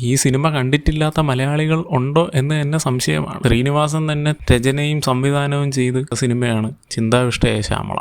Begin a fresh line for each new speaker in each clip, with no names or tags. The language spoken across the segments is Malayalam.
ഈ സിനിമ കണ്ടിട്ടില്ലാത്ത മലയാളികൾ ഉണ്ടോ എന്ന് തന്നെ സംശയമാണ്. ശ്രീനിവാസൻ തന്നെ രചനയും സംവിധാനവും ചെയ്ത് സിനിമയാണ് ചിന്താവിഷ്ടയായ ശ്യാമള.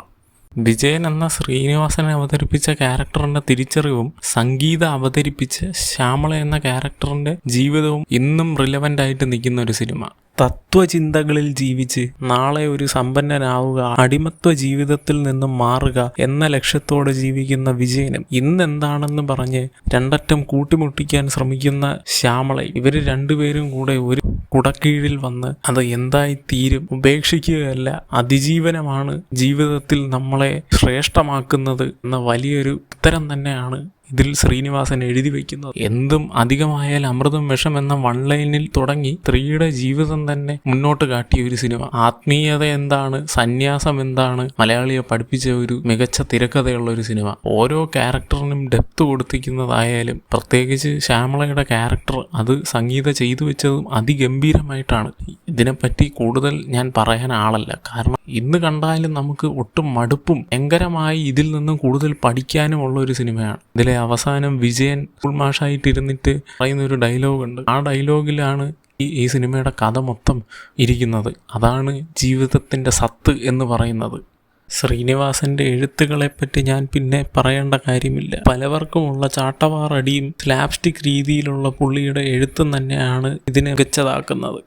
വിജയൻ എന്ന ശ്രീനിവാസനെ അവതരിപ്പിച്ച ക്യാരക്ടറിന്റെ തിരിച്ചറിവും സംഗീത അവതരിപ്പിച്ച ശ്യാമള എന്ന ക്യാരക്ടറിന്റെ ജീവിതവും ഇന്നും റിലവൻ്റ് ആയിട്ട് നിൽക്കുന്ന ഒരു സിനിമ. തത്വചിന്തകളിൽ ജീവിച്ച് നാളെ ഒരു സമ്പന്നനാവുക, അടിമത്വ ജീവിതത്തിൽ നിന്നും മാറുക എന്ന ലക്ഷ്യത്തോടെ ജീവിക്കുന്ന വിജയനും ഇന്നെന്താണെന്ന് പറഞ്ഞ് രണ്ടറ്റം കൂട്ടിമുട്ടിക്കാൻ ശ്രമിക്കുന്ന ശ്യാമളയും, ഇവർ രണ്ടുപേരും കൂടെ ഒരു കുടക്കീഴിൽ വന്ന് അത് എന്തായി തീരും, ഉപേക്ഷിക്കുകയല്ല അതിജീവനമാണ് ജീവിതത്തിൽ നമ്മളെ ശ്രേഷ്ഠമാക്കുന്നത് എന്ന വലിയൊരു ഉത്തരം തന്നെയാണ് ഇതിൽ ശ്രീനിവാസൻ എഴുതി വയ്ക്കുന്നത്. എന്തും അധികമായാൽ അമൃതം വിഷം എന്ന വൺ ലൈനിൽ തുടങ്ങി സ്ത്രീയുടെ ജീവിതം തന്നെ മുന്നോട്ട് കാട്ടിയ ഒരു സിനിമ. ആത്മീയത എന്താണ്, സന്യാസം എന്താണ്, മലയാളിയെ പഠിപ്പിച്ച ഒരു മികച്ച തിരക്കഥയുള്ള ഒരു സിനിമ. ഓരോ ക്യാരക്ടറിനും ഡെപ്ത് കൊടുത്തിരിക്കുന്നതായാലും പ്രത്യേകിച്ച് ശ്യാമളയുടെ ക്യാരക്ടർ അത് സംഗീത ചെയ്തു വെച്ചതും അതിഗംഭീരമായിട്ടാണ്. ഇതിനെപ്പറ്റി കൂടുതൽ ഞാൻ പറയാൻ ആളല്ല, കാരണം ഇന്ന് കണ്ടാലും നമുക്ക് ഒട്ടും മടുപ്പും ഭയങ്കരമായി ഇതിൽ നിന്നും കൂടുതൽ പഠിക്കാനും ഉള്ള ഒരു സിനിമയാണ്. ഇതിലെ അവസാനം വിജയൻ സ്കൂൾ മാഷായിട്ടിരുന്നിട്ട് പറയുന്ന ഒരു ഡയലോഗുണ്ട്. ആ ഡയലോഗിലാണ് ഈ സിനിമയുടെ കഥ മൊത്തം ഇരിക്കുന്നത്. അതാണ് ജീവിതത്തിൻ്റെ സത്ത് എന്ന് പറയുന്നത്. ശ്രീനിവാസന്റെ എഴുത്തുകളെപ്പറ്റി ഞാൻ പിന്നെ പറയേണ്ട കാര്യമില്ല. പലവർക്കുമുള്ള ചാട്ടവാറടിയും സ്ലാപ്സ്റ്റിക് രീതിയിലുള്ള പുള്ളിയുടെ എഴുത്തും തന്നെയാണ് ഇതിനെ മികച്ചതാക്കുന്നത്.